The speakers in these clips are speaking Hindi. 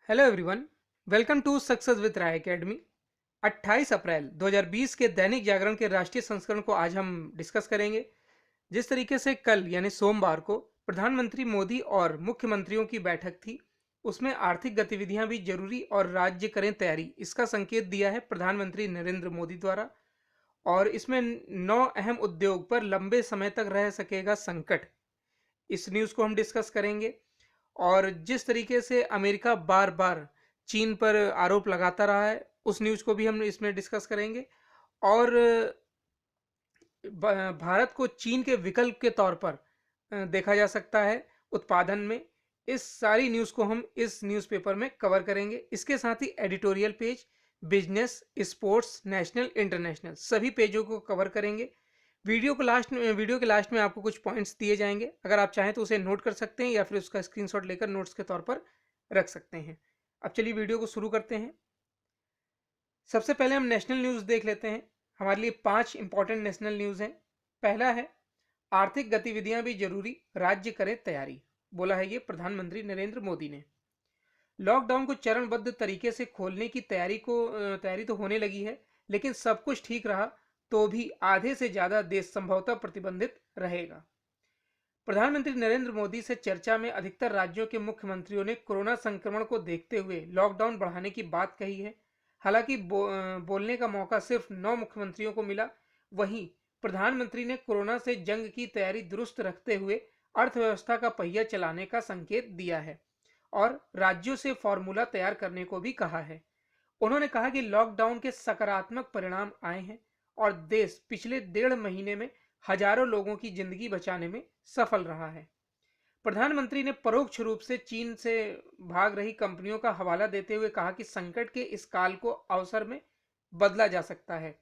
Hello everyone. Welcome to success with Rai academy. 28 अप्रैल 2020 के दैनिक जागरण के राष्ट्रीय संस्करण को आज हम डिस्कस करेंगे। जिस तरीके से कल यानी सोमवार को प्रधानमंत्री मोदी और मुख्यमंत्रियों की बैठक थी, उसमें आर्थिक गतिविधियां भी जरूरी और राज्य करें तैयारी, इसका संकेत दिया है प्रधानमंत्री नरेंद्र मोदी द्वारा। और इसमें 9 अहम उद्योग पर लंबे समय तक रह सकेगा संकट, इस न्यूज़ को हम डिस्कस करेंगे। और जिस तरीके से अमेरिका बार बार चीन पर आरोप लगाता रहा है, उस न्यूज़ को भी हम इसमें डिस्कस करेंगे। और भारत को चीन के विकल्प के तौर पर देखा जा सकता है उत्पादन में। इस सारी न्यूज़ को हम इस न्यूज़पेपर में कवर करेंगे। इसके साथ ही editorial page, business, sports, national, international सभी पेजों को कवर करेंगे। वीडियो के लास्ट में आपको कुछ पॉइंट्स दिए जाएंगे। अगर आप चाहें तो उसे नोट कर सकते हैं या फिर उसका स्क्रीनशॉट लेकर नोट्स के तौर पर रख सकते हैं। अब चलिए वीडियो को शुरू करते हैं। सबसे पहले हम नेशनल न्यूज़ देख लेते हैं। हमारे लिए 5 इंपॉर्टेंट नेशनल न्यूज़ हैं। पहला है, आर्थिक गतिविधियां भी जरूरी, राज्य करें तैयारी। बोला है ये प्रधानमंत्री नरेंद्र मोदी ने। लॉकडाउन को चरणबद्ध तरीके से खोलने की तैयारी तो होने लगी है, लेकिन सब कुछ ठीक रहा तो भी आधे से ज्यादा देश संभवतः प्रतिबंधित रहेगा। प्रधानमंत्री नरेंद्र मोदी से चर्चा में अधिकतर राज्यों के मुख्यमंत्रियों ने कोरोना संक्रमण को देखते हुए लॉकडाउन बढ़ाने की बात कही है। हालांकि बोलने का मौका सिर्फ 9 मुख्यमंत्रियों को मिला। वहीं प्रधानमंत्री ने कोरोना से जंग की तैयारी दुरुस्त रखते हुए अर्थव्यवस्था का पहिया चलाने का संकेत दिया है और राज्यों से फॉर्मूला तैयार करने को भी कहा है। उन्होंने कहा कि लॉकडाउन के सकारात्मक परिणाम आए हैं और देश पिछले 1.5 महीने में हजारों लोगों की जिंदगी बचाने में सफल रहा है। प्रधानमंत्री ने परोक्ष रूप से चीन से भाग रही कंपनियों का हवाला देते हुए कहा कि संकट के इस काल को अवसर में बदला जा सकता है,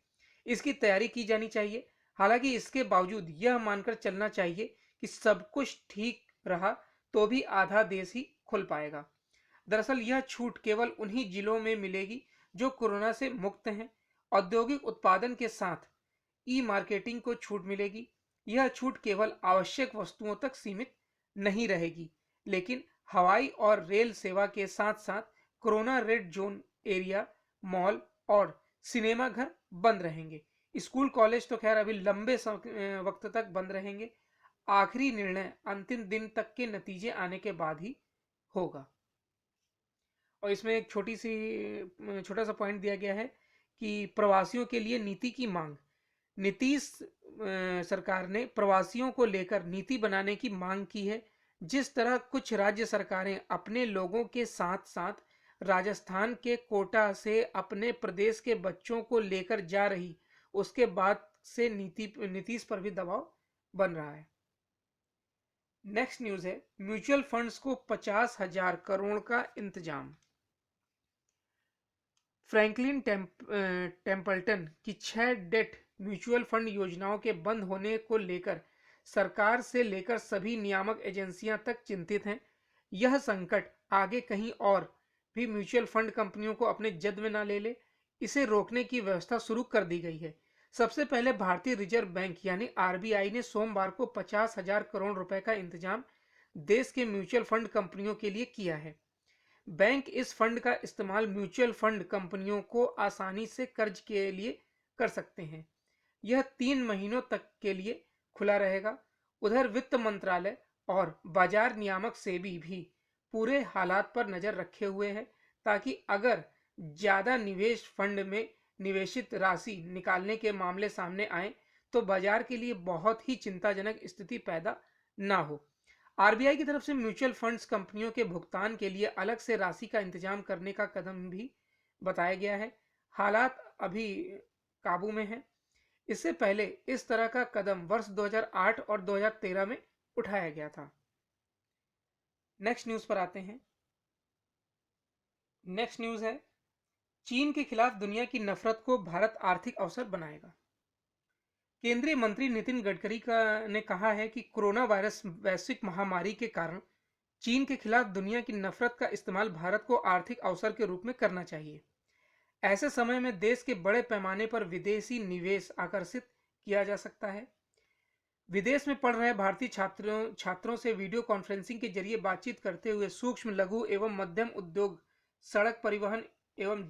इसकी तैयारी की जानी चाहिए। हालांकि इसके बावजूद यह मानकर चलना चाहिए कि सब कुछ ठीक रहा तो भी आधा देश ही खुल पाएगा। दरअसल यह छूट केवल उन्हीं जिलों में मिलेगी जो कोरोना से मुक्त हैं। औद्योगिक उत्पादन के साथ ई मार्केटिंग को छूट मिलेगी। यह छूट केवल आवश्यक वस्तुओं तक सीमित नहीं रहेगी, लेकिन हवाई और रेल सेवा के साथ साथ corona red zone area, mall और सिनेमा घर बंद रहेंगे। स्कूल कॉलेज तो खैर अभी लंबे वक्त तक बंद रहेंगे। आखिरी निर्णय अंतिम दिन तक के नतीजे आने के बाद ही होगा। और इसमें एक छोटा सा पॉइंट दिया गया है कि प्रवासियों के लिए नीति की मांग। नीतीश सरकार ने प्रवासियों को लेकर नीति बनाने की मांग की है। जिस तरह कुछ राज्य सरकारें अपने लोगों के साथ साथ राजस्थान के कोटा से अपने प्रदेश के बच्चों को लेकर जा रही, उसके बाद से नीतीश पर भी दबाव बन रहा है। नेक्स्ट न्यूज है, म्यूचुअल फंड्स को 50,000 करोड़ का इंतजाम। फ्रैंकलिन टेम्पल्टन की 6 डेट म्यूचुअल फंड योजनाओं के बंद होने को लेकर सरकार से लेकर सभी नियामक एजेंसियां तक चिंतित हैं। यह संकट आगे कहीं और भी म्यूचुअल फंड कंपनियों को अपने जद में ना ले ले, इसे रोकने की व्यवस्था शुरू कर दी गई है। सबसे पहले भारतीय रिजर्व बैंक यानी आरबीआई ने सोमवार को 50,000 करोड़ रुपए का इंतजाम देश के म्यूचुअल फंड कंपनियों के लिए किया है। बैंक इस फंड का इस्तेमाल म्यूचुअल फंड कंपनियों को आसानी से कर्ज के लिए कर सकते हैं। यह 3 महीनों तक के लिए खुला रहेगा। उधर वित्त मंत्रालय और बाजार नियामक सेबी भी पूरे हालात पर नजर रखे हुए हैं, ताकि अगर ज्यादा निवेश फंड में निवेशित राशि निकालने के मामले सामने आए तो बाजार के लिए बहुत ही चिंताजनक स्थिति पैदा ना हो। आरबीआई की तरफ से म्यूचुअल फंड्स कंपनियों के भुगतान के लिए अलग से राशि का इंतजाम करने का कदम भी बताया गया है। हालात अभी काबू में हैं। इससे पहले इस तरह का कदम वर्ष 2008 और 2013 में उठाया गया था। नेक्स्ट न्यूज पर आते हैं। नेक्स्ट न्यूज है, चीन के खिलाफ दुनिया की नफरत को भारत आर्थिक अवसर बनाएगा। केंद्रीय मंत्री नितिन गडकरी ने कहा है कि कोरोना वायरस वैश्विक महामारी के कारण चीन के खिलाफ दुनिया की नफरत का इस्तेमाल भारत को आर्थिक अवसर के रूप में करना चाहिए। ऐसे समय में देश के बड़े पैमाने पर विदेशी निवेश आकर्षित किया जा सकता है। विदेश में पढ़ रहे भारतीय छात्रों से वीडियो कॉन्फ्रेंसिंग के जरिए बातचीत करते हुए सूक्ष्म, लघु एवं मध्यम उद्योग सड़क परिवहन एवं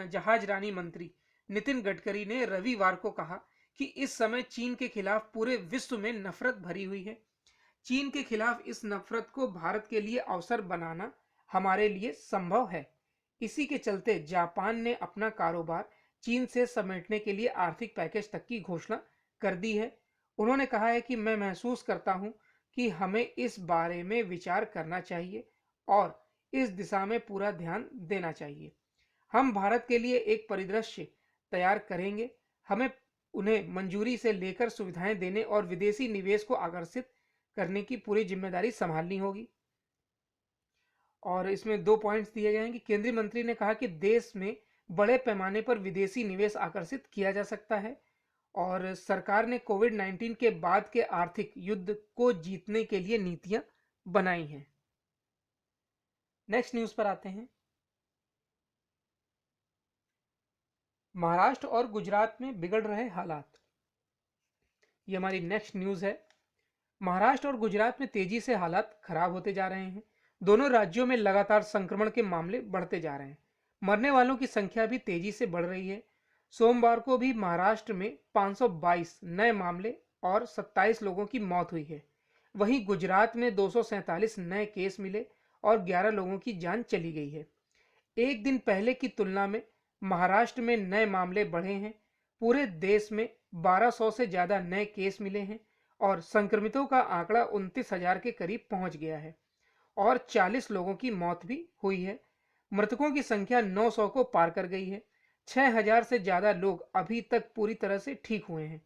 जहाजरानी मंत्री नितिन गडकरी ने रविवार को कहा कि इस समय चीन के खिलाफ पूरे विश्व में नफरत भरी हुई है। चीन के खिलाफ इस नफरत को भारत के लिए अवसर बनाना हमारे लिए संभव है। इसी के चलते जापान ने अपना कारोबार चीन से समेटने के लिए आर्थिक पैकेज तक की घोषणा कर दी है। उन्होंने कहा है कि मैं महसूस करता हूं कि हमें इस बारे में विचार करना चाहिए और इस दिशा में पूरा ध्यान देना चाहिए। हम भारत के लिए एक परिदृश्य तैयार करेंगे। हमें उन्हें मंजूरी से लेकर सुविधाएं देने और विदेशी निवेश को आकर्षित करने की पूरी जिम्मेदारी संभालनी होगी। और इसमें 2 पॉइंट्स दिए गए हैं कि केंद्रीय मंत्री ने कहा कि देश में बड़े पैमाने पर विदेशी निवेश आकर्षित किया जा सकता है और सरकार ने कोविड-19 के बाद के आर्थिक युद्ध को जीतने के लिए नीतियां बनाई हैं। नेक्स्ट न्यूज पर आते हैं। महाराष्ट्र और गुजरात में बिगड़ रहे हालात, ये हमारी नेक्स्ट न्यूज है। महाराष्ट्र और गुजरात में तेजी से हालात खराब होते जा रहे हैं। दोनों राज्यों में लगातार संक्रमण के मामले बढ़ते जा रहे हैं। मरने वालों की संख्या भी तेजी से बढ़ रही है। सोमवार को भी महाराष्ट्र में 522 नए मामले और 27 लोगों की मौत हुई है। वहीं गुजरात में 247 नए केस मिले और 11 लोगों की जान चली गई है। एक दिन पहले की तुलना में महाराष्ट्र में नए मामले बढ़े हैं। पूरे देश में 1200 से ज्यादा नए केस मिले हैं और संक्रमितों का आंकड़ा 29,000 के करीब पहुंच गया है और 40 लोगों की मौत भी हुई है। मृतकों की संख्या 900 को पार कर गई है। 6,000 से ज्यादा लोग अभी तक पूरी तरह से ठीक हुए हैं।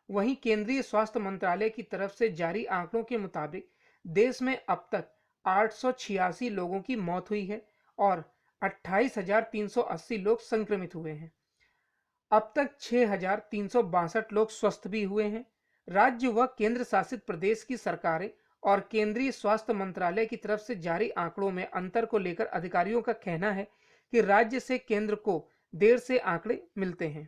वहीं केंद्रीय स्वास्थ्य मंत्रालय की तरफ से जारी आंकड़ों के मुताबिक देश में अब तक 886 लोगों की मौत हुई है और 28,380 लोग संक्रमित हुए हैं। अब तक 6,362 लोग स्वस्थ भी हुए हैं। राज्य व केंद्र शासित प्रदेश की सरकारें और केंद्रीय स्वास्थ्य मंत्रालय की तरफ से जारी आंकड़ों में अंतर को लेकर अधिकारियों का कहना है कि राज्य से केंद्र को देर से आंकड़े मिलते हैं।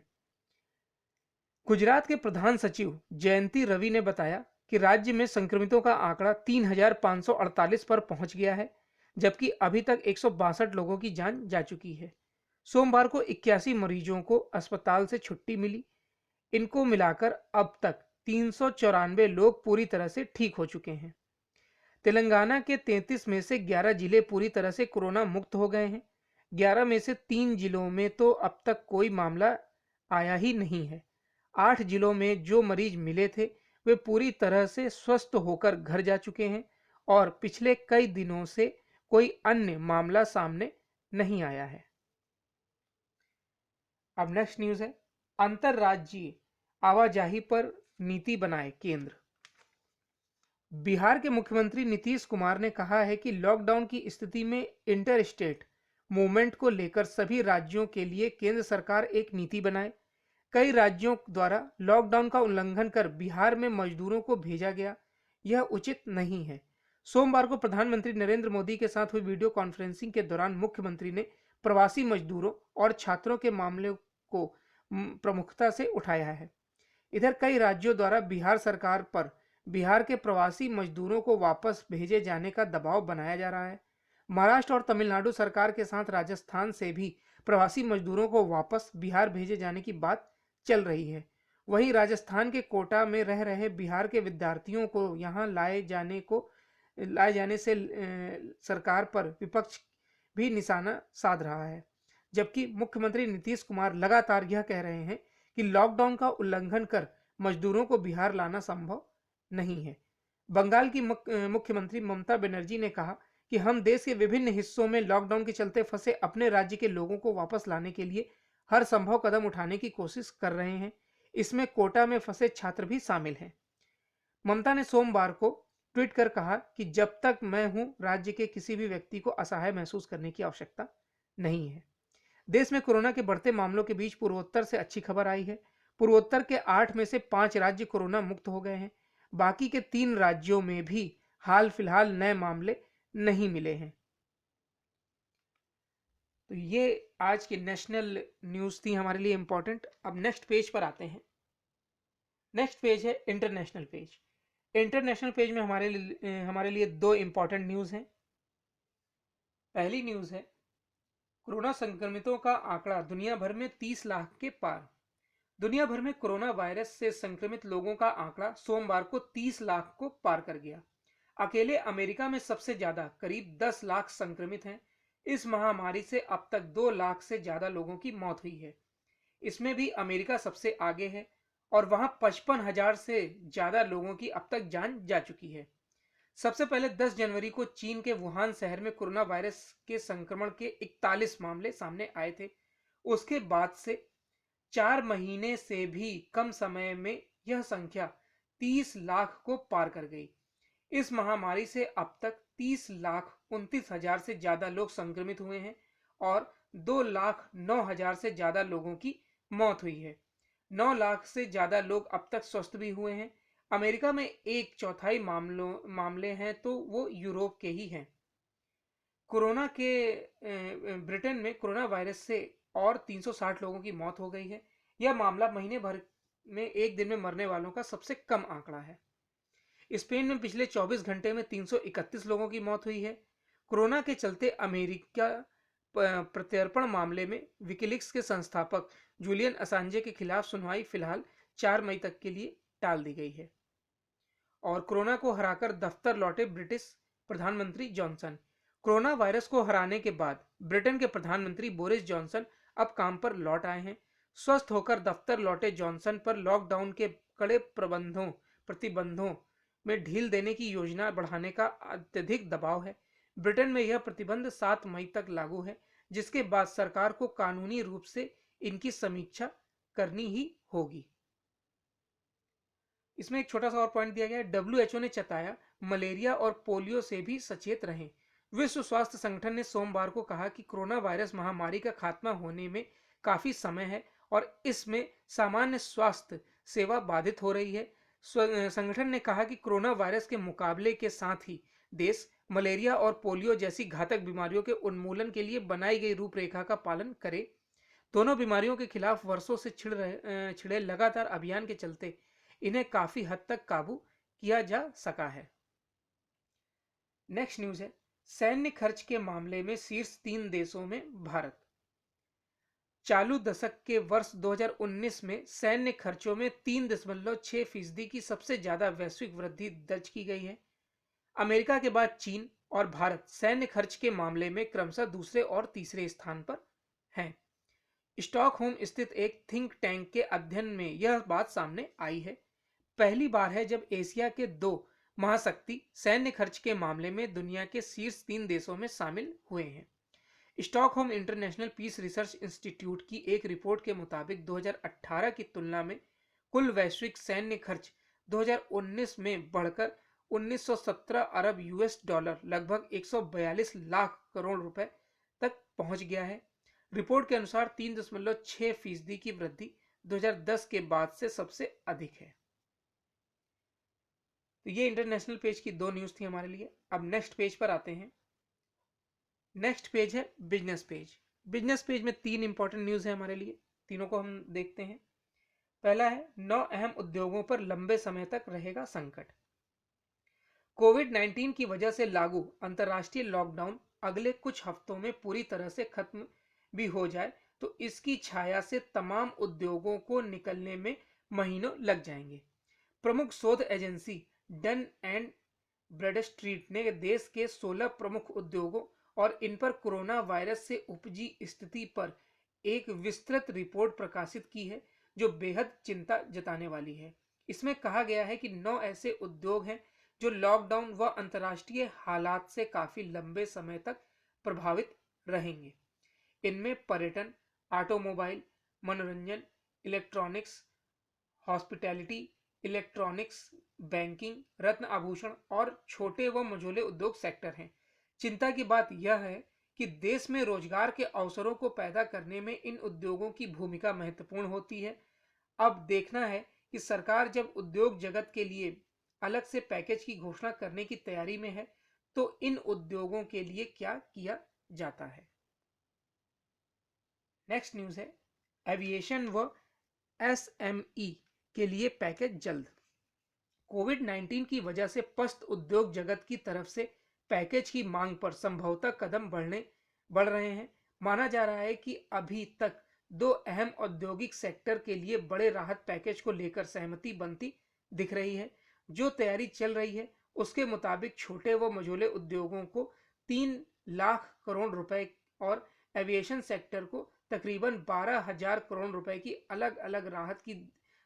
गुजरात के प्रधान सचिव जयंती रवि ने बताया कि राज्य में संक्रमितों का आंकड़ा 3,548 पर पहुंच गया है, जबकि अभी तक 162 लोगों की जान जा चुकी है। सोमवार को 81 मरीजों को अस्पताल से छुट्टी मिली। इनको मिलाकर अब तक 394 लोग पूरी तरह से ठीक हो चुके हैं। तेलंगाना के 33 में से 11 जिले पूरी तरह से कोरोना मुक्त हो गए हैं। 11 में से 3 जिलों में तो अब तक कोई मामला आया ही नहीं है। 8 जिलों में जो मरीज मिले थे वे पूरी तरह से स्वस्थ होकर घर जा चुके हैं और पिछले कई दिनों से कोई अन्य मामला सामने नहीं आया है। अब नेक्स्ट न्यूज है, अंतरराज्यीय आवाजाही पर नीति बनाए केंद्र। बिहार के मुख्यमंत्री नीतीश कुमार ने कहा है कि लॉकडाउन की स्थिति में इंटर स्टेट मूवमेंट को लेकर सभी राज्यों के लिए केंद्र सरकार एक नीति बनाए। कई राज्यों द्वारा लॉकडाउन का उल्लंघन कर बिहार में मजदूरों को भेजा गया, यह उचित नहीं है। सोमवार को प्रधानमंत्री नरेंद्र मोदी के साथ हुई वीडियो कॉन्फ्रेंसिंग के दौरान मुख्यमंत्री ने प्रवासी मजदूरों और छात्रों के मामले को प्रमुखता से उठाया है। इधर कई राज्यों द्वारा बिहार सरकार पर बिहार के प्रवासी मजदूरों को वापस भेजे जाने का दबाव बनाया जा रहा है। महाराष्ट्र और तमिलनाडु सरकार के साथ राजस्थान से भी प्रवासी मजदूरों को वापस बिहार भेजे जाने की बात चल रही है। वहीं राजस्थान के कोटा में रह रहे बिहार के विद्यार्थियों को यहां लाए जाने से सरकार पर विपक्ष भी निशाना साध रहा है, जबकि मुख्यमंत्री नीतीश कुमार लगातार यह कह रहे हैं कि लॉकडाउन का उल्लंघन कर मजदूरों को बिहार लाना संभव नहीं है। बंगाल की मुख्यमंत्री ममता बनर्जी ने कहा कि हम देश के विभिन्न हिस्सों में लॉकडाउन के चलते फंसे अपने राज्य के लोगों को वापस लाने के लिए हर संभव कदम उठाने की कोशिश कर रहे हैं। इसमें कोटा में फंसे छात्र भी शामिल हैं। ममता ने सोमवार को ट्वीट कर कहा कि जब तक मैं हूं, राज्य के किसी भी व्यक्ति को असहाय महसूस करने की आवश्यकता नहीं है। देश में कोरोना के बढ़ते मामलों के बीच पूर्वोत्तर से अच्छी खबर आई है। पूर्वोत्तर के 8 में से 5 राज्य कोरोना मुक्त हो गए हैं। बाकी के 3 राज्यों में भी हाल फिलहाल नए मामले नहीं मिले हैं। तो ये आज की नेशनल न्यूज थी हमारे लिए इंपॉर्टेंट। अब नेक्स्ट पेज पर आते हैं। नेक्स्ट पेज है इंटरनेशनल पेज। इंटरनेशनल पेज में हमारे लिए 2 इंपॉर्टेंट न्यूज हैं। पहली न्यूज है, कोरोना संक्रमितों का आंकड़ा दुनिया भर में 30 लाख के पार। दुनिया भर में कोरोना वायरस से संक्रमित लोगों का आंकड़ा सोमवार को 30 लाख को पार कर गया। अकेले अमेरिका में सबसे ज्यादा करीब 10 लाख संक्रमित हैं। इस महामारी से अब तक 2 लाख से ज्यादा लोगों की मौत हुई है। इसमें भी अमेरिका सबसे आगे है और वहां 55,000 से ज्यादा लोगों की अब तक जान जा चुकी है। सबसे पहले 10 जनवरी को चीन के वुहान शहर में कोरोना वायरस के संक्रमण के 41 मामले सामने आए थे। उसके बाद से 4 महीने से भी कम समय में यह संख्या 30 लाख को पार कर गई। इस महामारी से अब तक 30,29,000 से ज्यादा लोग संक्रमित हुए हैं और 2,09,000 से ज्यादा लोगों की मौत हुई है। 9 लाख से ज्यादा लोग अब तक स्वस्थ भी हुए हैं। अमेरिका में 1/4 मामले हैं तो वो यूरोप के ही हैं। कोरोना के ब्रिटेन में कोरोना वायरस से और 360 लोगों की मौत हो गई है। यह मामला महीने भर में एक दिन में मरने वालों का सबसे कम आंकड़ा है। स्पेन में पिछले 24 घंटे में 331 लोगों की मौत हुई है। कोरोना के चलते अमेरिका प्रत्यर्पण मामले में विकिलीक्स के संस्थापक जूलियन असांजे के खिलाफ सुनवाई फिलहाल 4 मई तक के लिए टाल दी गई है। और कोरोना को हराकर दफ्तर लौटे ब्रिटिश प्रधानमंत्री जॉनसन। कोरोना वायरस को हराने के बाद ब्रिटेन के प्रधानमंत्री बोरिस जॉनसन अब काम पर लौट आए हैं। स्वस्थ होकर दफ्तर लौटे जॉनसन पर लॉकडाउन के कड़े प्रतिबंधों में ढील देने की योजना बढ़ाने का अत्यधिक दबाव है। ब्रिटेन में यह प्रतिबंध 7 मई तक लागू है, जिसके बाद सरकार को कानूनी रूप से इनकी समीक्षा करनी ही होगी। इसमें एक छोटा सा और पॉइंट दिया गया है। डब्ल्यूएचओ ने चेताया, मलेरिया और पोलियो से भी सचेत रहें। विश्व स्वास्थ्य संगठन ने सोमवार को कहा कि कोरोना वायरस महामारी का खात्मा होने में काफी समय है और इसमें सामान्य स्वास्थ्य सेवा बाधित हो रही है। संगठन ने कहा कि कोरोना वायरस के मुकाबले के साथ ही देश मलेरिया और पोलियो जैसी घातक बीमारियों के उन्मूलन के लिए बनाई गई रूपरेखा का पालन करे। दोनों बीमारियों के खिलाफ वर्षों से छिड़े लगातार अभियान के चलते इन्हें काफी हद तक काबू किया जा सका है। नेक्स्ट न्यूज है, सैन्य खर्च के मामले में शीर्ष 3 देशों में भारत। चालू दशक के वर्ष 2019 में सैन्य खर्चों में 3.6% की सबसे ज्यादा वैश्विक वृद्धि दर्ज की गई है। अमेरिका के बाद चीन और भारत सैन्य खर्च के मामले में क्रमशः दूसरे और तीसरे स्थान पर हैं। स्टॉकहोम स्थित एक थिंक टैंक के अध्ययन में यह बात सामने आई है। पहली बार है जब एशिया के 2 महाशक्ति सैन्य खर्च के मामले में दुनिया के शीर्ष 3 देशों में शामिल हुए हैं। Stockholm International Peace Research Institute की एक रिपोर्ट के मुताबिक 2018 की तुलना में कुल वैश्विक सैन्य खर्च 2019 में बढ़कर 1917 अरब यूएस डॉलर लगभग 142 लाख करोड़ रुपए तक पहुंच गया है। रिपोर्ट के अनुसार 3.6% की वृद्धि 2010 के बाद से सबसे अधिक है। तो ये इंटरनेशनल पेज की 2 न्यूज थी हमारे लिए। अब नेक्स्ट पेज पर आते हैं। नेक्स्ट पेज है बिजनेस पेज। बिजनेस पेज में 3 इंपॉर्टेंट न्यूज है हमारे लिए, तीनों को हम देखते हैं। पहला है, 9 अहम उद्योगों पर लंबे समय तक रहेगा संकट। कोविड-19 की वजह से लागू अंतर्राष्ट्रीय लॉकडाउन अगले कुछ हफ्तों में पूरी तरह से खत्म भी हो जाए तो इसकी छाया से तमाम उद्योगों को निकलने में महीनों लग जाएंगे। प्रमुख शोध एजेंसी डन एंड ब्रैडस्ट्रीट ने देश के 16 प्रमुख उद्योगों और इन पर कोरोना वायरस से उपजी स्थिति पर एक विस्तृत रिपोर्ट प्रकाशित की है जो बेहद चिंता जताने वाली है। इसमें कहा गया है कि 9 ऐसे उद्योग हैं जो लॉकडाउन व अंतर्राष्ट्रीय हालात से काफी लंबे समय तक प्रभावित रहेंगे। इनमें पर्यटन, ऑटोमोबाइल, मनोरंजन, इलेक्ट्रॉनिक्स, हॉस्पिटैलिटी, इलेक्ट्रॉनिक्स, बैंकिंग, रत्न आभूषण और छोटे व मझोले उद्योग सेक्टर हैं। चिंता की बात यह है कि देश में रोजगार के अवसरों को पैदा करने में इन उद्योगों की भूमिका महत्वपूर्ण होती है। अब देखना है कि सरकार जब उद्योग जगत के लिए अलग से पैकेज की घोषणा करने की तैयारी में है तो इन उद्योगों के लिए क्या किया जाता है। नेक्स्ट न्यूज है, एविएशन व एसएमई के लिए पैकेज जल्द। कोविड-19 की वजह से पस्त उद्योग जगत की तरफ से पैकेज की मांग पर संभवतः कदम बढ़ रहे हैं। माना जा रहा है कि अभी तक दो अहम औद्योगिक सेक्टर के लिए बड़े राहत पैकेज को लेकर सहमति बनती दिख रही है। जो तैयारी चल रही है उसके मुताबिक छोटे व मझोले उद्योगों को 3 लाख करोड़ रुपए और एविएशन सेक्टर को तकरीबन 12,000 करोड़ रुपए की अलग अलग राहत की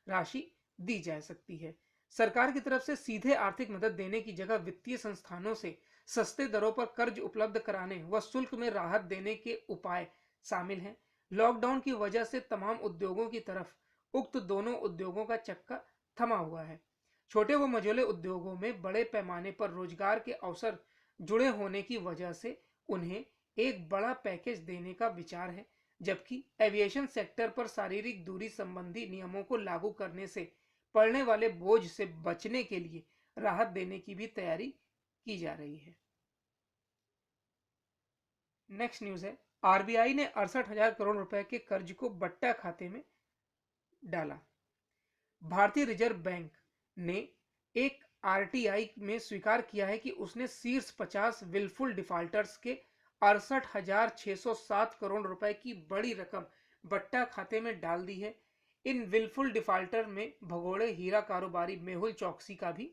राशि दी जा सकती है। सरकार की तरफ से सीधे आर्थिक मदद देने की जगह वित्तीय संस्थानों से सस्ते दरों पर कर्ज उपलब्ध कराने व शुल्क में राहत देने के उपाय शामिल हैं। लॉकडाउन की वजह से तमाम उद्योगों की तरफ उक्त दोनों उद्योगों का चक्का थमा हुआ है। छोटे व मझोले उद्योगों में बड़े पैमाने पर रोजगार के अवसर जुड़े होने की वजह से उन्हें एक बड़ा पैकेज देने का विचार है, जबकि एविएशन सेक्टर पर शारीरिक दूरी संबंधी नियमों को लागू करने से पड़ने वाले बोझ से बचने के लिए राहत देने की भी तैयारी की जा रही है। नेक्स्ट न्यूज है, आरबीआई ने 68,000 करोड़ रुपए के कर्ज को बट्टा खाते में डाला। भारतीय रिजर्व बैंक ने एक आरटीआई में स्वीकार किया है कि उसने शीर्ष 50 विलफुल डिफॉल्टर्स के 68,607 करोड़ रुपए की बड़ी रकम बट्टा खाते में डाल दी है। इन विलफुल डिफॉल्टर में भगोड़े हीरा कारोबारी मेहुल चौकसी का भी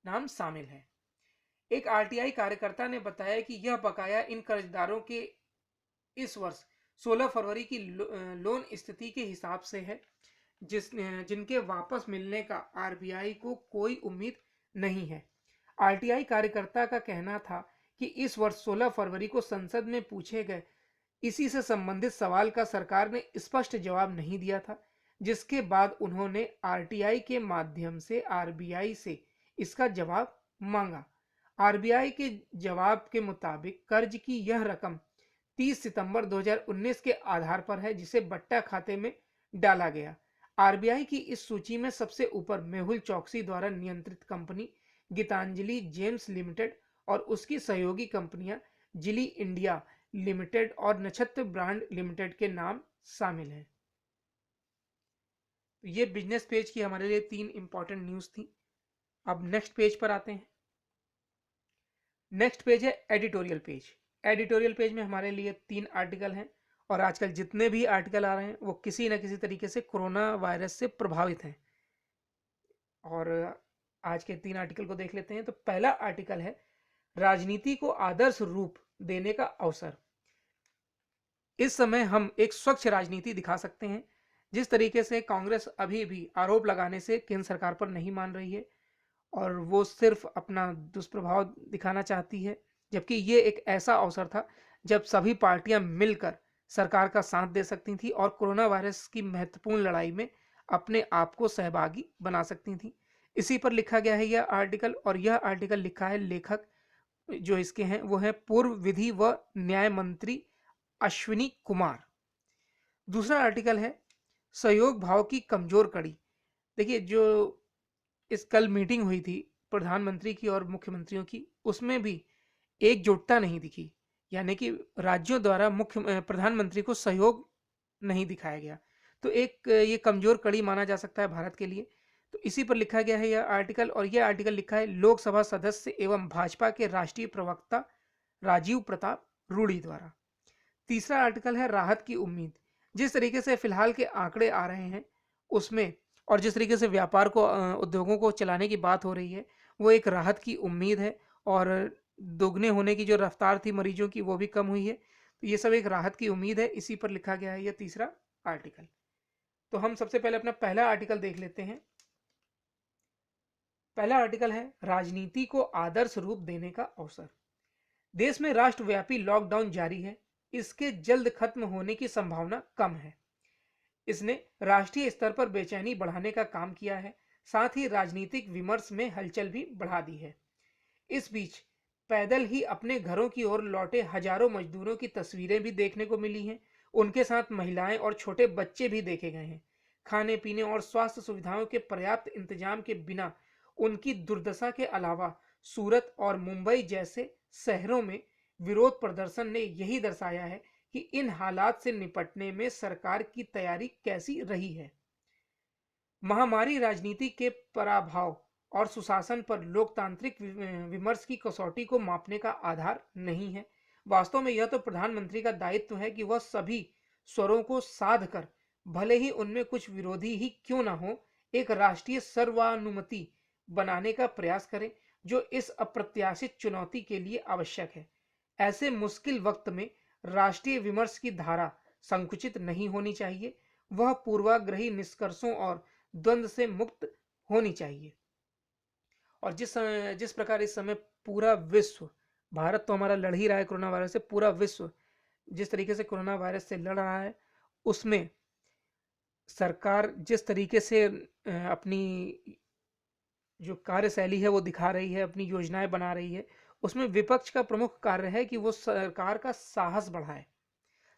नाम शामिल है। एक आरटीआई कार्यकर्ता ने बताया कि यह बकाया इन कर्जदारों के इस वर्ष 16 फरवरी की लोन स्थिति के हिसाब से है, जिनके वापस मिलने का आरबीआई को कोई उम्मीद नहीं है। आरटीआई कार्यकर्ता का कहना था कि इस वर्ष 16 फरवरी को संसद में पूछे गए इसी से संबंधित सवाल का सरकार ने स्पष्ट जवाब नहीं दिया था, जिसके बाद उन्होंने आरटीआई के माध्यम से आरबीआई से इसका जवाब मांगा। आरबीआई के जवाब के मुताबिक कर्ज की यह रकम 30 सितंबर 2019 के आधार पर है, जिसे बट्टा खाते में डाला गया। आरबीआई की इस सूची में सबसे ऊपर मेहुल चौकसी द्वारा नियंत्रित कंपनी गीतांजलि जेम्स लिमिटेड और उसकी सहयोगी कंपनियां जिली इंडिया लिमिटेड और नक्षत्र ब्रांड लिमिटेड के नाम शामिल हैं। तो ये बिजनेस पेज की हमारे लिए 3 इंपॉर्टेंट न्यूज थी। अब नेक्स्ट पेज पर आते हैं। नेक्स्ट पेज है एडिटोरियल पेज। एडिटोरियल पेज में हमारे लिए 3 आर्टिकल हैं और आजकल जितने भी आर्टिकल आ रहे हैं वो किसी न किसी तरीके से कोरोना वायरस से प्रभावित हैं। और आज के 3 आर्टिकल को देख लेते हैं। तो पहला आर्टिकल है, राजनीति को आदर्श रूप देने का अवसर। इस समय हम एक स्वच्छ राजनीति दिखा सकते हैं। जिस तरीके से कांग्रेस अभी भी आरोप लगाने से केंद्र सरकार पर नहीं मान रही है और वो सिर्फ अपना दुष्प्रभाव दिखाना चाहती है, जबकि ये एक ऐसा अवसर था जब सभी पार्टियां मिलकर सरकार का साथ दे सकती थी और कोरोना वायरस की महत्वपूर्ण लड़ाई में अपने आप को सहभागी बना सकती थी। इसी पर लिखा गया है यह आर्टिकल, और यह आर्टिकल लिखा है, लेखक जो इसके हैं वो है पूर्व विधि व न्याय मंत्री अश्विनी कुमार। दूसरा आर्टिकल है, सहयोग भाव की कमजोर कड़ी। देखिए, जो इस कल मीटिंग हुई थी प्रधानमंत्री की और मुख्यमंत्रियों की, उसमें भी एकजुटता नहीं दिखी, यानी कि राज्यों द्वारा प्रधानमंत्री को सहयोग नहीं दिखाया गया। तो एक ये कमजोर कड़ी माना जा सकता है भारत के लिए। तो इसी पर लिखा गया है यह आर्टिकल, और यह आर्टिकल लिखा है लोकसभा सदस्य एवं भाजपा के राष्ट्रीय प्रवक्ता राजीव प्रताप रूडी द्वारा। तीसरा आर्टिकल है, राहत की उम्मीद। जिस तरीके से फिलहाल के आंकड़े आ रहे हैं उसमें, और जिस तरीके से व्यापार को उद्योगों को चलाने की बात हो रही है, वो एक राहत की उम्मीद है। और दोगुने होने की जो रफ्तार थी मरीजों की, वो भी कम हुई है। तो ये सब एक राहत की उम्मीद है। इसी पर लिखा गया है यह तीसरा आर्टिकल। तो हम सबसे पहले अपना पहला आर्टिकल देख लेते हैं। पहला आर्टिकल है, राजनीति को आदर्श रूप देने का अवसर। देश में राष्ट्रव्यापी लॉकडाउन जारी है। इसके जल्द खत्म होने की संभावना कम है। इसने राष्ट्रीय स्तर पर बेचैनी बढ़ाने का काम किया है, साथ ही राजनीतिक विमर्श में हलचल भी बढ़ा दी है। इस बीच पैदल ही अपने घरों की ओर लौटे हजारों मजदूरों की तस्वीरें भी देखने को मिली हैं। उनके साथ महिलाएं और छोटे बच्चे भी देखे गए हैं। खाने पीने और स्वास्थ्य सुविधाओं के पर्याप्त इंतजाम के बिना उनकी दुर्दशा के अलावा सूरत और मुंबई जैसे शहरों में विरोध प्रदर्शन ने यही दर्शाया है कि इन हालात से निपटने में सरकार की तैयारी कैसी रही है। महामारी राजनीति के पराभव और सुशासन पर लोकतांत्रिक विमर्श की कसौटी को मापने का आधार नहीं है, वास्तव में यह तो प्रधानमंत्री का दायित्व है कि वह सभी स्वरों को साध कर, भले ही उनमें कुछ विरोधी ही क्यों ना हो, एक राष्ट्रीय सर्वानुमति बनाने का प्रयास करें, जो इस अप्रत्याशित चुनौती के लिए आवश्यक है। ऐसे मुश्किल वक्त में राष्ट्रीय विमर्श की धारा संकुचित नहीं होनी चाहिए, वह पूर्वाग्रही निष्कर्षों और द्वंद्व से मुक्त होनी चाहिए। और जिस प्रकार इस समय पूरा विश्व, भारत तो हमारा लड़ ही रहा है कोरोना वायरस से, पूरा विश्व जिस तरीके से कोरोना वायरस से लड़ रहा है, उसमें सरकार जिस तरीके से अपनी जो कार्यशैली है वो दिखा रही है, अपनी योजनाएं बना रही है, उसमें विपक्ष का प्रमुख कार्य है कि वो सरकार का साहस बढ़ाए,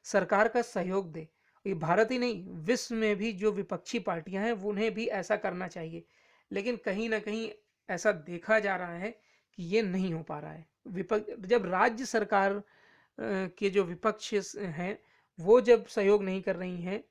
सरकार का सहयोग दे। ये भारत ही नहीं, विश्व में भी जो विपक्षी पार्टियां हैं उन्हें भी ऐसा करना चाहिए, लेकिन कहीं ना कहीं ऐसा देखा जा रहा है कि ये नहीं हो पा रहा है। विपक्ष जब राज्य सरकार के जो विपक्ष हैं वो जब सहयोग नहीं कर रही हैं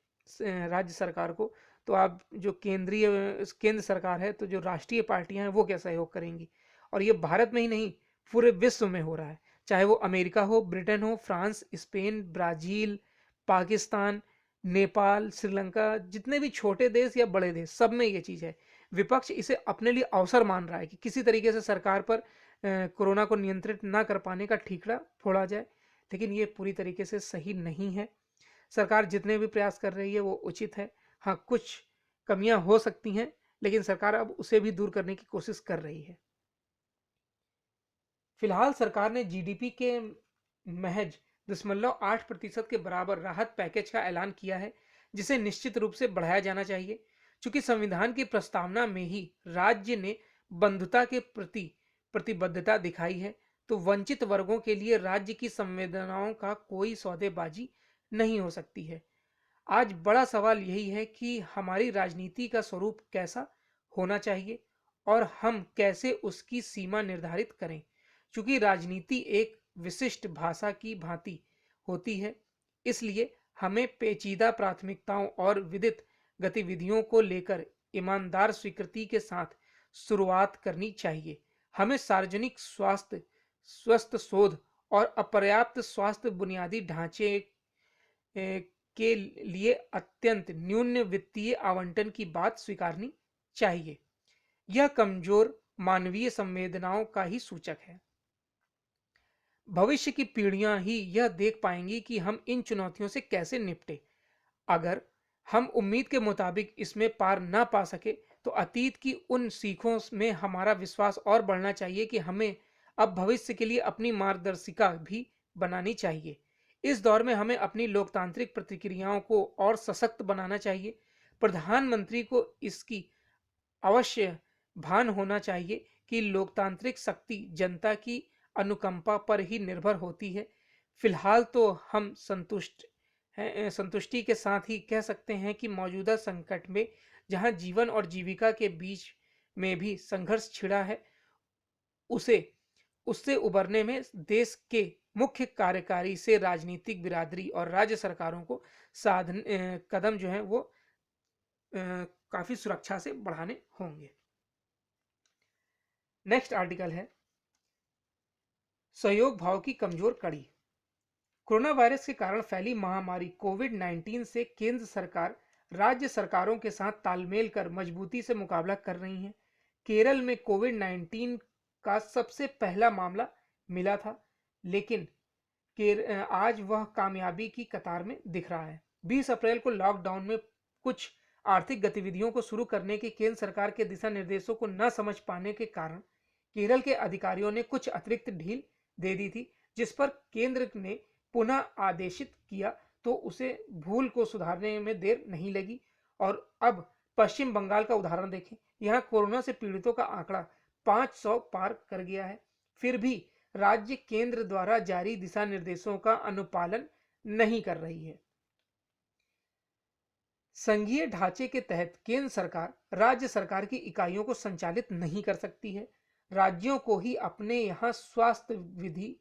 राज्य सरकार को, तो आप जो केंद्र सरकार है, तो जो राष्ट्रीय पार्टियां हैं वो क्या सहयोग करेंगी। और ये भारत में ही नहीं, पूरे विश्व में हो रहा है, चाहे वो अमेरिका हो, ब्रिटेन हो, France, Spain, Brazil, Pakistan, Nepal, Sri Lanka, जितने भी छोटे देश या बड़े देश, सब में ये चीज़ है। विपक्ष इसे अपने लिए अवसर मान रहा है कि किसी तरीके से सरकार पर कोरोना को नियंत्रित ना कर पाने का ठीकरा फोड़ा जाए, लेकिन ये पूरी तरीके से सही नहीं है। सरकार जितने भी प्रयास कर रही है वो उचित है। हाँ, कुछ कमियां हो सकती हैं, लेकिन सरकार अब उसे भी दूर करने की कोशिश कर रही है। फिलहाल सरकार ने जीडीपी के महज 0.8% के बराबर राहत पैकेज का ऐलान किया है, जिसे निश्चित रूप से बढ़ाया जाना चाहिए। चूंकि संविधान की प्रस्तावना में ही राज्य ने बंधुता के प्रति प्रतिबद्धता दिखाई है, तो वंचित वर्गों के लिए राज्य की संवेदनाओं का कोई सौदेबाजी नहीं हो सकती है। आज बड़ा सवाल यही है कि हमारी राजनीति का स्वरूप कैसा होना चाहिए और हम कैसे उसकी सीमा निर्धारित करें। चूंकि राजनीति एक विशिष्ट भाषा की भांति होती है, इसलिए हमें पेचीदा प्राथमिकताओं और विदित गतिविधियों को लेकर ईमानदार स्वीकृति के साथ शुरुआत करनी चाहिए। हमें सार्वजनिक स्वास्थ्य, स्वस्थ शोध और अपर्याप्त स्वास्थ्य बुनियादी ढांचे के लिए अत्यंत न्यून वित्तीय आवंटन की बात स्वीकारनी चाहिए। यह कमजोर मानवीय संवेदनाओं का ही सूचक है। भविष्य की पीढ़ियां ही यह देख पाएंगी कि हम इन चुनौतियों से कैसे निपटे। अगर हम उम्मीद के मुताबिक इसमें पार ना पा सके, तो अतीत की उन सीखों में हमारा विश्वास और बढ़ना चाहिए कि हमें अब भविष्य के लिए अपनी मार्गदर्शिका भी बनानी चाहिए। इस दौर में हमें अपनी लोकतांत्रिक प्रतिक्रियाओं को और सशक्त बनाना चाहिए। प्रधानमंत्री को इसकी अवश्य भान होना चाहिए कि लोकतांत्रिक शक्ति जनता की अनुकंपा पर ही निर्भर होती है। फिलहाल तो हम संतुष्टि के साथ ही कह सकते हैं कि मौजूदा संकट में जहां जीवन और जीविका के बीच में भी संघर्ष छिड़ा है, उसे उससे उबरने में देश के मुख्य कार्यकारी से राजनीतिक बिरादरी और राज्य सरकारों को कदम जो है वो काफी सुरक्षा से बढ़ाने होंगे। नेक्स्ट आर्टिकल है सहयोग भाव की कमजोर कड़ी। कोरोना वायरस के कारण फैली महामारी कोविड-19 से केंद्र सरकार राज्य सरकारों के साथ तालमेल कर मजबूती से मुकाबला कर रही है। केरल में कोविड-19 का सबसे पहला मामला मिला था, लेकिन आज वह कामयाबी की कतार में दिख रहा है। 20 अप्रैल को लॉकडाउन में कुछ आर्थिक गतिविधियों को शुरू करने के केंद्र सरकार के दिशा निर्देशों को न समझ पाने के कारण केरल के अधिकारियों ने कुछ अतिरिक्त ढील दे दी थी, जिस पर केंद्र ने पुनः आदेशित किया, तो उसे भूल को सुधारने में देर नहीं लगी। और अब पश्चिम बंगाल का उदाहरण देखें, यहाँ कोरोना से पीड़ितों का आंकड़ा 500 पार कर गया है, फिर भी राज्य केंद्र द्वारा जारी दिशा निर्देशों का अनुपालन नहीं कर रही है। संघीय ढांचे के तहत केंद्र सरकार राज्य सरकार की इकाइयों को संचालित नहीं कर सकती है। राज्यों को ही अपने यहाँ स्वास्थ्य विधि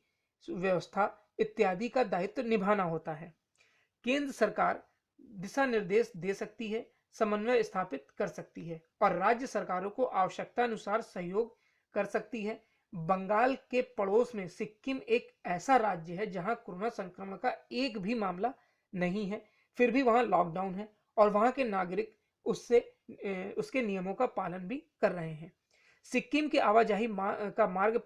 व्यवस्था इत्यादि का दायित्व निभाना होता है। केंद्र सरकार दिशा निर्देश दे सकती है, समन्वय स्थापित कर सकती है और राज्य सरकारों को आवश्यकता अनुसार सहयोग कर सकती है। बंगाल के पड़ोस में सिक्किम एक ऐसा राज्य है जहां कोरोना संक्रमण का एक भी मामला नहीं है, फिर भी वहां लॉकडाउन है और वहां के नागरिक उसके नियमों का पालन भी कर रहे हैं। सिक्किम की आवाजाही का मार्ग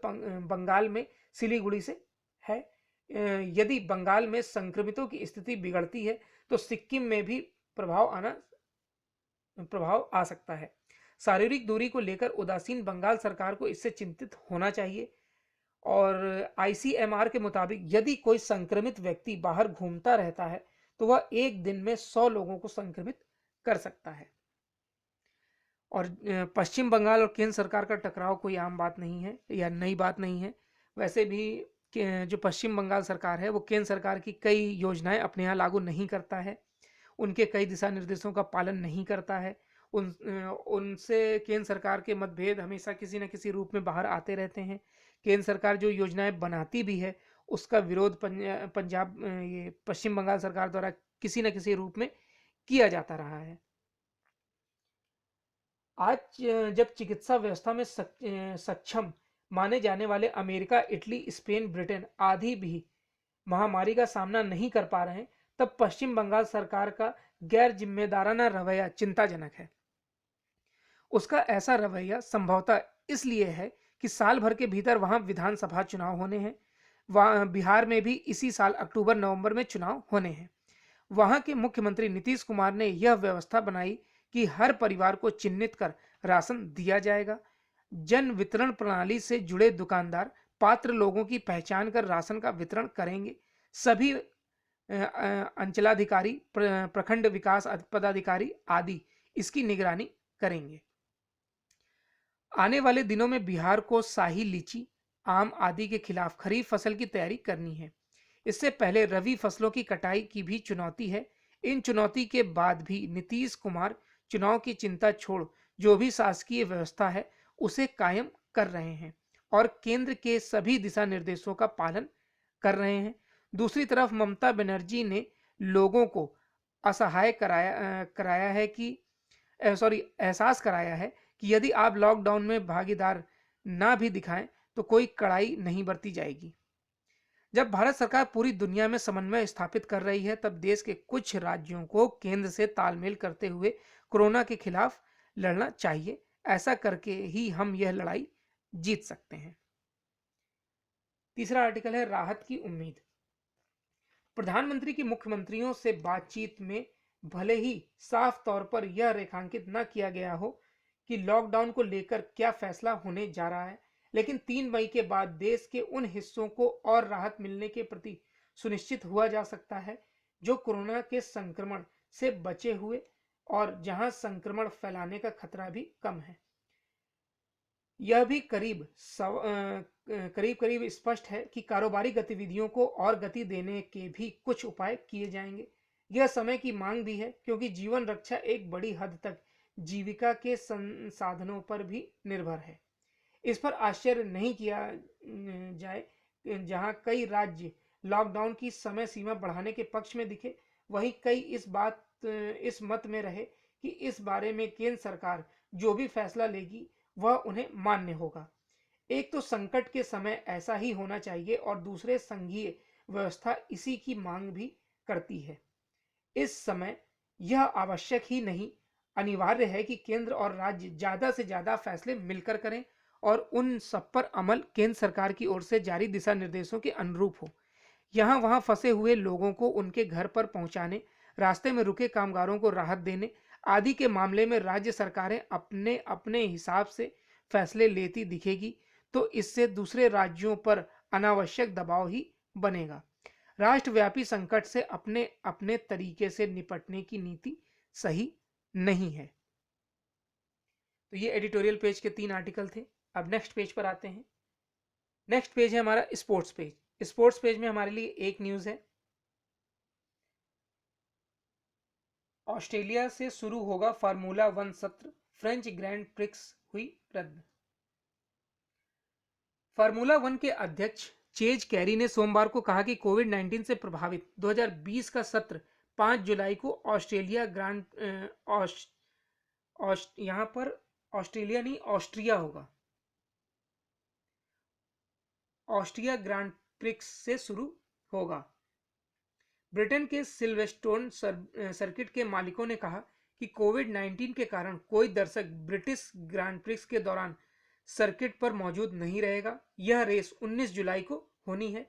बंगाल में सिलीगुड़ी से है। यदि बंगाल में संक्रमितों की स्थिति बिगड़ती है तो सिक्किम में भी प्रभाव आ सकता है। शारीरिक दूरी को लेकर उदासीन बंगाल सरकार को इससे चिंतित होना चाहिए। और आईसीएमआर के मुताबिक यदि कोई संक्रमित व्यक्ति बाहर घूमता रहता है तो वह एक दिन में 100 लोगों को संक्रमित कर सकता है। और पश्चिम बंगाल और केंद्र सरकार का टकराव कोई आम बात नहीं है या नई बात नहीं है। वैसे भी जो पश्चिम बंगाल सरकार है वो केंद्र सरकार की कई योजनाएं अपने यहाँ लागू नहीं करता है, उनके कई दिशा निर्देशों का पालन नहीं करता है। उनसे केंद्र सरकार के मतभेद हमेशा किसी न किसी रूप में बाहर आते रहते हैं। केंद्र सरकार जो योजनाएं बनाती भी है उसका विरोध ये पश्चिम बंगाल सरकार द्वारा किसी न किसी रूप में किया जाता रहा है। आज जब चिकित्सा व्यवस्था में सक्षम माने जाने वाले अमेरिका, इटली, स्पेन, ब्रिटेन आदि भी महामारी का सामना नहीं कर पा रहे हैं, तब पश्चिम बंगाल सरकार का गैर जिम्मेदाराना रवैया चिंताजनक है। उसका ऐसा रवैया संभवतः इसलिए है कि साल भर के भीतर वहां विधानसभा चुनाव होने हैं। वहां बिहार में भी इसी साल अक्टूबर नवंबर में चुनाव होने हैं। वहां के मुख्यमंत्री नीतीश कुमार ने यह व्यवस्था बनाई कि हर परिवार को चिन्हित कर राशन दिया जाएगा। जन वितरण प्रणाली से जुड़े दुकानदार पात्र लोगों की पहचान कर राशन का वितरण करेंगे। सभी अंचलाधिकारी, प्रखंड विकास पदाधिकारी आदि इसकी निगरानी करेंगे। आने वाले दिनों में बिहार को शाही लीची, आम आदि के खिलाफ खरीफ फसल की तैयारी करनी है। इससे पहले रबी फसलों की कटाई की भी चुनौती है। इन चुनौती के बाद भी नीतीश कुमार चुनाव की चिंता छोड़ जो भी शासकीय व्यवस्था है उसे कायम कर रहे हैं और केंद्र के सभी दिशा निर्देशों का पालन कर रहे हैं। दूसरी तरफ ममता बनर्जी ने लोगों को असहाय कराया है कि एहसास कराया है कि यदि आप लॉकडाउन में भागीदार ना भी दिखाएं तो कोई कड़ाई नहीं बरती जाएगी। जब भारत सरकार पूरी दुनिया में समन्वय स्थापित कर रही है तब देश के कुछ राज्यों को केंद्र से तालमेल करते हुए कोरोना के खिलाफ लड़ना चाहिए। ऐसा करके ही हम यह लड़ाई जीत सकते हैं। तीसरा आर्टिकल है राहत की उम्मीद। प्रधानमंत्री की मुख्यमंत्रियों से बातचीत में भले ही साफ तौर पर यह रेखांकित न किया गया हो कि लॉकडाउन को लेकर क्या फैसला होने जा रहा है, लेकिन 3 मई के बाद देश के उन हिस्सों को और राहत मिलने के प्रति सुनिश्चित हुआ जा सकता है जो कोरोना के संक्रमण से बचे हुए और जहां संक्रमण फैलाने का खतरा भी कम है। यह भी करीब करीब स्पष्ट है कि कारोबारी गतिविधियों को और गति देने के भी कुछ उपाय किए जाएंगे। यह समय की मांग भी है क्योंकि जीवन रक्षा एक बड़ी हद तक जीविका के संसाधनों पर भी निर्भर है। इस पर आश्चर्य नहीं किया जाए जहां कई राज्य लॉकडाउन की समय सीमा बढ़ाने के पक्ष में दिखे, वहीं कई इस मत में रहे कि इस बारे में केंद्र सरकार जो भी फैसला लेगी वह उन्हें मान्य होगा। एक तो संकट के समय ऐसा ही होना चाहिए और दूसरे संघीय व्यवस्था इसी की मांग भी करती है। इस समय यह आवश्यक ही नहीं अनिवार्य है कि केंद्र और राज्य ज्यादा से ज्यादा फैसले मिलकर करें और उन सब पर अमल केंद्र सरकार की ओर से जारी दिशा निर्देशों के अनुरूप हो। यहाँ वहां फंसे हुए लोगों को उनके घर पर पहुंचाने, रास्ते में रुके कामगारों को राहत देने आदि के मामले में राज्य सरकारें अपने अपने हिसाब से फैसले लेती दिखेगी तो इससे दूसरे राज्यों पर अनावश्यक दबाव ही बनेगा। राष्ट्रव्यापी संकट से अपने अपने तरीके से निपटने की नीति सही नहीं है। तो ये एडिटोरियल पेज के 3 आर्टिकल थे। अब नेक्स्ट पेज पर आते हैं। नेक्स्ट पेज है हमारा स्पोर्ट्स पेज। स्पोर्ट्स पेज में हमारे लिए एक न्यूज है। ऑस्ट्रेलिया से शुरू होगा फार्मूला 1 सत्र, फ्रेंच ग्रैंड प्रिक्स हुई रद्द। फार्मूला 1 के अध्यक्ष चेज कैरी ने सोमवार को कहा कि कोविड-19 से प्रभावित 2020 का सत्र 5 जुलाई को ऑस्ट्रेलिया यहां पर ऑस्ट्रेलिया नहीं ऑस्ट्रिया होगा। ऑस्ट्रिया ग्रांड प्रिक्स से शुरू होगा। ब्रिटेन के सिल्वेस्टोन सर्किट के मालिकों ने कहा कि कोविड-19 के कारण कोई दर्शक ब्रिटिश ग्रांड प्रिक्स के दौरान सर्किट पर मौजूद नहीं रहेगा। यह रेस 19 जुलाई को होनी है।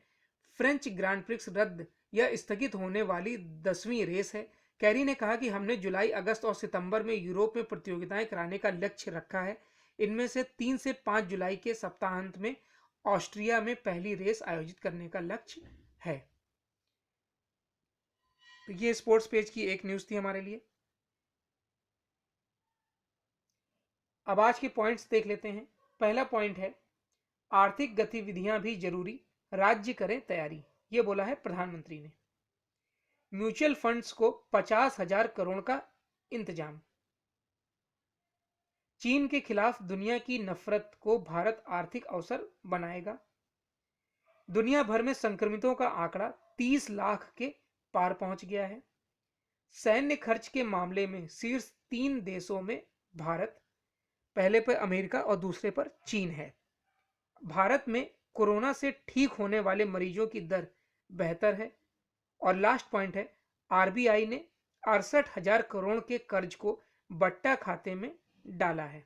फ्रेंच ग्रांड प्रिक्स रद्द या स्थगित होने वाली 10वीं रेस है। कैरी ने कहा कि हमने जुलाई, अगस्त और सितंबर में यूरोप में प्रतियोगिताएं कराने का लक्ष्य रखा है। इनमें से 3 से 5 जुलाई के सप्ताहांत में ऑस्ट्रिया में पहली रेस आयोजित करने का लक्ष्य है। तो ये स्पोर्ट्स पेज की एक न्यूज़ थी हमारे लिए। अब आज के पॉइंट्स देख लेते हैं। पहला पॉइंट है आर्थिक गतिविधियां भी जरूरी, राज्य करें तैयारी। ये बोला है प्रधानमंत्री ने। म्यूचुअल फंड्स को 50,000 करोड़ का इंतजाम। चीन के खिलाफ दुनिया की नफरत को भारत आर्थिक अवसर बनाएगा। दुनिया भर में संक्रमितों का आंकड़ा 30 लाख के पार पहुंच गया है। सैन्य खर्च के मामले में शीर्ष 3 देशों में भारत, पहले पर अमेरिका और दूसरे पर चीन है। भारत में कोरोना से ठीक होने वाले मरीजों की दर बेहतर है। और लास्ट पॉइंट है आरबीआई ने 68,000 करोड़ के कर्ज को बट्टा खाते में डाला है।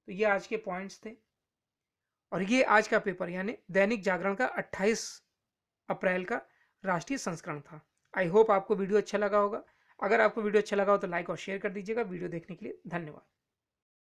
तो ये आज के पॉइंट्स थे और ये आज का पेपर यानी दैनिक जागरण का 28 अप्रैल का राष्ट्रीय संस्करण था। आई होप आपको वीडियो अच्छा लगा होगा। अगर आपको वीडियो अच्छा लगा हो तो लाइक और शेयर कर दीजिएगा। वीडियो देखने के लिए धन्यवाद।